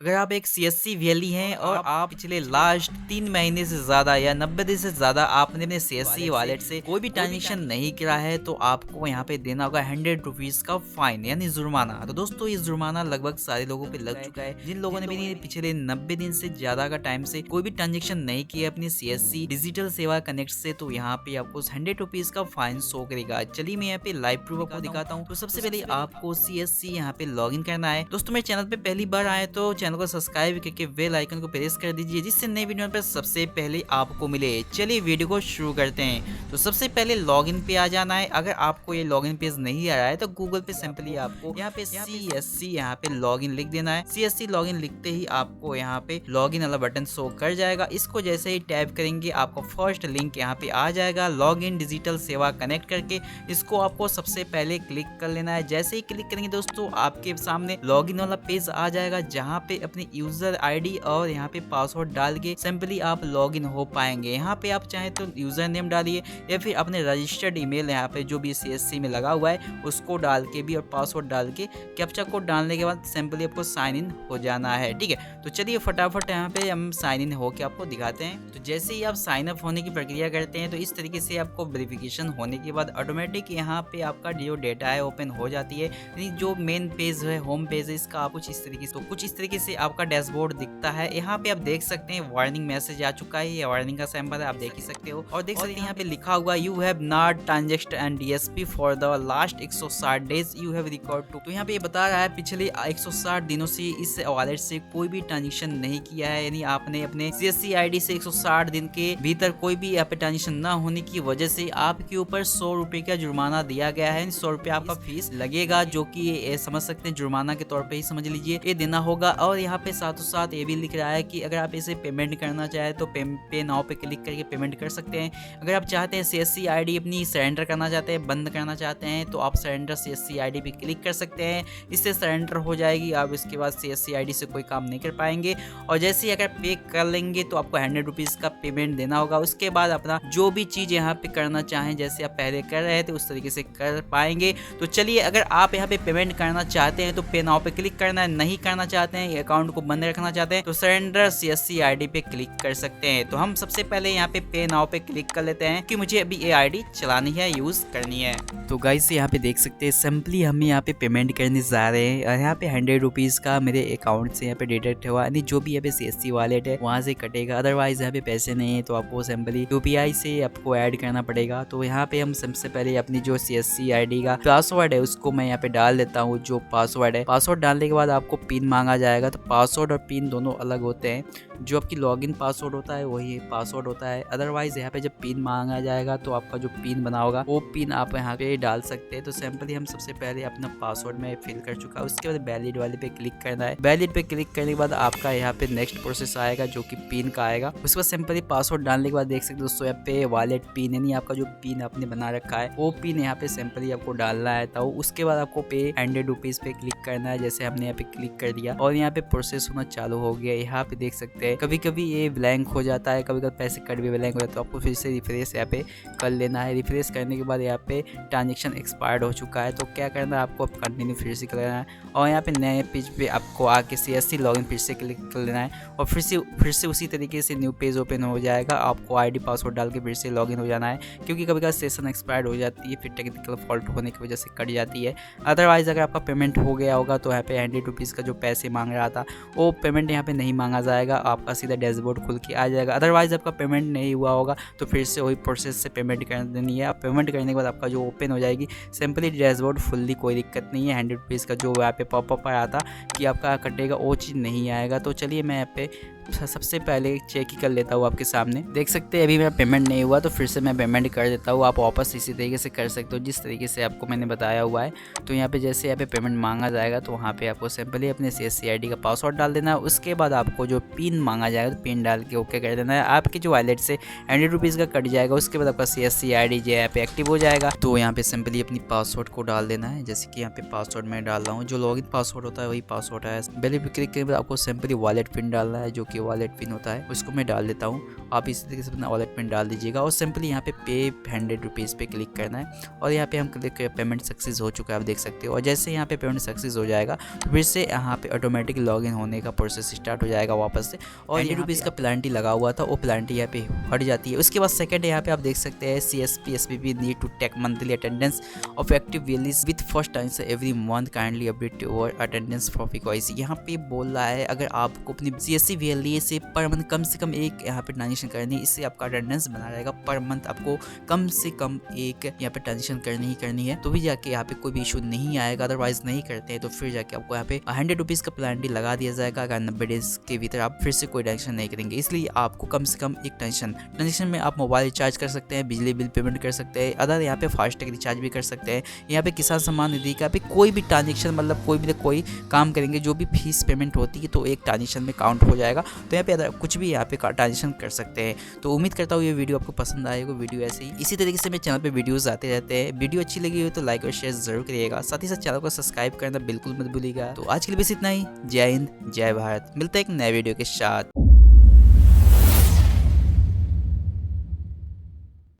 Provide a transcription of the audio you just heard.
अगर आप एक सीएससी वैली हैं और आप पिछले लास्ट 3 महीने से ज़्यादा या 90 दिन से ज़्यादा आपने अपने सीएससी वॉलेट से कोई भी ट्रांजेक्शन नहीं किया है तो आपको यहाँ पे देना होगा 100 रुपीज़ का फाइन यानी जुर्माना। तो दोस्तों ये जुर्माना लगभग सारे लोगों पे लग चुका है जिन लोगों ने भी पिछले 90 दिन से ज़्यादा का टाइम से कोई भी ट्रांजेक्शन नहीं किया अपनी सीएससी डिजिटल सेवा कनेक्ट से, तो यहाँ पे आपको 100 रुपीज़ का फाइन शो करेगा। चलिए मैं यहाँ पे लाइव प्रूफ आपको दिखाता हूँ। तो सबसे पहले आपको सीएससी यहाँ पे लॉग इन करना है। दोस्तों मेरे चैनल पे पहली बार आए तो चैनल को सब्सक्राइब करके बेल आइकन को प्रेस कर दीजिए जिससे नई वीडियो पर सबसे पहले आपको मिले। चलिए वीडियो को शुरू करते हैं। तो सबसे पहले लॉगिन पे आ जाना है। अगर आपको ये लॉगिन पेज नहीं आ रहा है तो गूगल पे सिंपली आपको यहाँ पे CSC यहाँ पे लॉगिन लिख देना है। CSC लॉगिन लिखते ही आपको यहाँ पे लॉगिन वाला बटन शो कर जाएगा। इसको जैसे ही टैप करेंगे आपको फर्स्ट लिंक यहाँ पे आ जाएगा लॉगिन डिजिटल सेवा कनेक्ट करके। इसको आपको सबसे पहले क्लिक कर लेना है। जैसे ही क्लिक करेंगे दोस्तों आपके सामने लॉगिन वाला पेज आ जाएगा जहाँ पे अपने यूजर आईडी और यहाँ पे पासवर्ड डाल के सिंपली आप लॉगिन हो पाएंगे। यहाँ पे आप चाहे तो यूजर नेम डालिए या फिर अपने रजिस्टर्ड ईमेल यहाँ पे जो भी CSC में लगा हुआ है उसको डाल के भी और पासवर्ड डाल के कैप्चा कोड डालने के बाद सिंपली आपको साइन इन हो जाना है। ठीक है, तो चलिए फटाफट यहाँ पे हम साइन इन होके आपको दिखाते हैं। तो जैसे ही आप साइन अप होने की प्रक्रिया करते हैं तो इस तरीके से आपको वेरिफिकेशन होने के बाद ऑटोमेटिक यहाँ पे आपका जो डेटा है ओपन हो जाती है। यानी जो मेन पेज है होम पेज है इसका कुछ इस तरीके से कुछ इस तरीके से आपका डैशबोर्ड दिखता है। यहाँ पे आप देख सकते हैं वार्निंग मैसेज आ चुका है, ये वार्निंग का सैंपल है, आप देख ही सकते हो। और देख सकते हैं यहाँ पे लिखा हुआ you have not transact and DSP for the last 160 days you have record to. तो यहाँ पे ये बता रहा है पिछले 160 दिनों से इस वॉलेट से कोई भी ट्रांजेक्शन नहीं किया है। यानी आपने अपने CSC आईडी से 160 दिन के भीतर कोई भी यहाँ पे ट्रांजेक्शन ना होने की वजह से आपके ऊपर 100 रुपए का जुर्माना दिया गया है। 100 रुपए आपका फीस लगेगा जो कि समझ सकते हैं जुर्माना के तौर पे ही समझ लीजिए ये देना होगा। और यहाँ पे साथों साथ ये भी लिख रहा है कि अगर आप इसे पेमेंट करना चाहे तो पे नाउ पे क्लिक करके पेमेंट कर सकते हैं। अगर आप चाहते हैं CSC आईडी अपनी सरेंडर करना चाहते हैं, बंद करना चाहते हैं तो आप सरेंडर CSC आईडी पे क्लिक कर सकते हैं। इससे सरेंडर हो जाएगी, आप इसके बाद CSC आईडी से कोई काम नहीं कर पाएंगे। और जैसे ही अगर पे कर लेंगे तो आपको 100 रुपीज़ का पेमेंट देना होगा। उसके बाद अपना जो भी चीज़ यहाँ पे करना चाहें जैसे आप पहले कर रहे थे उस तरीके से कर पाएंगे। तो चलिए अगर आप यहाँ पे पेमेंट करना चाहते हैं तो पे नाउ पे क्लिक करना है, नहीं करना चाहते हैं अकाउंट को बंद रखना चाहते हैं तो सरेंडर CSC आईडी पे क्लिक कर सकते हैं। तो हम सबसे पहले यहाँ पे नाउ पे क्लिक कर लेते हैं कि मुझे अभी ये आईडी चलानी है, यूज करनी है। तो गाइस यहाँ पे देख सकते हैं सिंपली हम यहाँ पे पेमेंट करने जा रहे हैं और यहाँ पे 100 रुपीज़ का मेरे अकाउंट से यहाँ पे डिडक्ट हुआ, यानी जो भी यहाँ पे CSC वॉलेट है वहाँ से कटेगा। अदरवाइज यहाँ पे पैसे नहीं है तो आपको सिंपली UPI से आपको ऐड करना पड़ेगा। तो यहाँ पे हम सबसे पहले अपनी जो CSC आईडी का पासवर्ड है उसको मैं यहाँ पे डाल देता हूँ। जो पासवर्ड है, पासवर्ड डालने के बाद आपको पिन मांगा जाएगा। तो पासवर्ड और पिन दोनों अलग होते हैं। जो आपकी लॉगिन पासवर्ड होता है वही पासवर्ड होता है। अदरवाइज यहाँ पे जब पिन मांगा जाएगा तो आपका जो पिन बना होगा वो पिन आप यहाँ पे डाल सकते हैं। तो सिंपली हम सबसे पहले अपना पासवर्ड में फिल कर चुका है। उसके बाद वैलिड वाले पे क्लिक करना है। वैलिड पे क्लिक करने के बाद आपका यहाँ पे नेक्स्ट प्रोसेस आएगा जो कि पिन का आएगा। उसके बाद सिंपली पासवर्ड डालने के बाद देख सकते हो दोस्तों यहाँ पे वॉलेट पिन, यानी आपका जो पिन आपने बना रखा है वो पिन यहाँ पे सिंपली आपको डालना है। तो उसके बाद आपको पे 100 रुपीज़ पे क्लिक करना है। जैसे हमने यहाँ पे क्लिक कर दिया और यहाँ पे प्रोसेस होना चालू हो गया। यहाँ पे देख सकते हैं कभी कभी ये ब्लैंक हो जाता है, कभी कभी पैसे कट भी ब्लैंक हो जाता है। तो आपको फिर से रिफ्रेश यहाँ पे कर लेना है। रिफ्रेश करने के बाद यहाँ पे ट्रांजेक्शन एक्सपायर्ड हो चुका है। तो क्या करना है आपको कंटिन्यू फिर से कर लेना है और यहाँ पे नए पेज पे आपको आके CSC लॉगिन फिर से क्लिक कर लेना है और फिर से उसी तरीके से न्यू पेज ओपन हो जाएगा। आपको आईडी पासवर्ड डाल के फिर से लॉगिन हो जाना है क्योंकि कभी कभी सेशन एक्सपायर्ड हो जाती है, फिर टेक्निकल फॉल्ट होने की वजह से कट जाती है। अदरवाइज अगर आपका पेमेंट हो गया होगा तो यहाँ पे 100 रुपीज़ का जो पैसे मांग रहा था वो पेमेंट यहाँ पे नहीं मांगा जाएगा, आपका सीधा डैशबोर्ड खुल के आ जाएगा। अदरवाइज आपका पेमेंट नहीं हुआ होगा तो फिर से वही प्रोसेस से पेमेंट कर देनी है। आप पेमेंट करने के बाद आपका जो ओपन हो जाएगी सिंपली डैशबोर्ड फुल्ली, कोई दिक्कत नहीं है। 100 रुपीज़ का जो यहाँ पे पॉपअप आया था कि आपका कटेगा वो चीज़ नहीं आएगा। तो चलिए मैं यहाँ पे सबसे पहले चेक ही कर लेता हूँ। आपके सामने देख सकते हैं अभी मेरा पेमेंट नहीं हुआ तो फिर से मैं पेमेंट कर देता हूँ। आप वापस इसी तरीके से कर सकते हो जिस तरीके से आपको मैंने बताया हुआ है। तो यहाँ पे जैसे यहाँ पे पेमेंट मांगा जाएगा तो वहाँ पे आपको सिंपली अपने CSC आईडी का पासवर्ड डाल देना है। उसके बाद आपको जो पिन मांगा जाएगा तो पिन डाल के ओके कर देना है। आपके जो वॉलेट से 100 रुपीज़ का कट जाएगा। उसके बाद आपका CSC आईडी जो है यहाँ पे एक्टिव हो जाएगा। तो यहाँ पे सिंपली अपनी पासवर्ड को डाल देना है। जैसे कि यहाँ पे पासवर्ड मैं डाल रहा हूँ, जो लॉगिन पासवर्ड होता है वही पासवर्ड है। पहले भी क्लिक करने के बाद आपको सिंपली वॉलेट पिन डालना है जो कि ये वॉलेट पिन होता है उसको मैं डाल देता हूँ। आप इसी तरीके से अपना वॉलेट पिन डाल दीजिएगा और सिंपली यहाँ पे 100 रुपीज़ पे क्लिक करना है और यहाँ पे हम क्लिक पेमेंट सक्सेस हो चुका है, आप देख सकते हो। और जैसे यहाँ पे पेमेंट सक्सेस हो जाएगा तो फिर से यहाँ पे ऑटोमेटिक लॉगिन होने का प्रोसेस स्टार्ट हो जाएगा वापस से। और 100 रुपीज़ का प्लांटी लगा हुआ था वो प्लांटी यहाँ पे हट जाती है। उसके बाद सेकंड यहाँ पे आप देख सकते हैं CSP SPP need to take monthly attendance of active valleys with first answer every month, kindly update your attendance for frequency. यहाँ पे बोल रहा है अगर आपको अपनी CSC वैली से पर मंथ कम से कम एक यहाँ पे ट्रांजेक्शन करनी है, इससे आपका अटेंडेंस बना रहेगा। पर मंथ आपको कम से कम एक यहाँ पे ट्रांजेक्शन करनी है तो भी जाके यहाँ पे कोई भी इशू नहीं आएगा। अदरवाइज नहीं करते हैं तो फिर जाके आपको यहाँ पे 100 रुपीज़ का प्लांटी लगा दिया जाएगा। अगर 90 डेज के भीतर आप फिर से कोई ट्रांजेक्शन नहीं करेंगे, इसलिए आपको कम से कम एक ट्रांजेक्शन में आप मोबाइल रिचार्ज कर सकते हैं, बिजली बिल पेमेंट कर सकते हैं, अदर यहाँ पे फास्टैग रिचार्ज भी कर सकते हैं। यहाँ पे किसान सम्मान निधि का पे कोई भी ट्रांजेक्शन मतलब कोई काम करेंगे जो भी फीस पेमेंट होती है तो एक ट्रांजेक्शन में काउंट हो जाएगा। तो यहाँ पे कुछ भी यहाँ पे ट्रांजेक्शन कर सकते हैं। तो उम्मीद करता हूँ ये वीडियो आपको पसंद आएगा। वीडियो ऐसे ही इसी तरीके से मेरे चैनल पे वीडियोस आते रहते हैं। वीडियो अच्छी लगी हो तो लाइक और शेयर जरूर करिएगा, साथ ही साथ चैनल को सब्सक्राइब करना बिल्कुल मत भूलिएगा। तो आज के लिए बस इतना ही। जय हिंद, जय भारत। मिलते हैं एक नए वीडियो के साथ।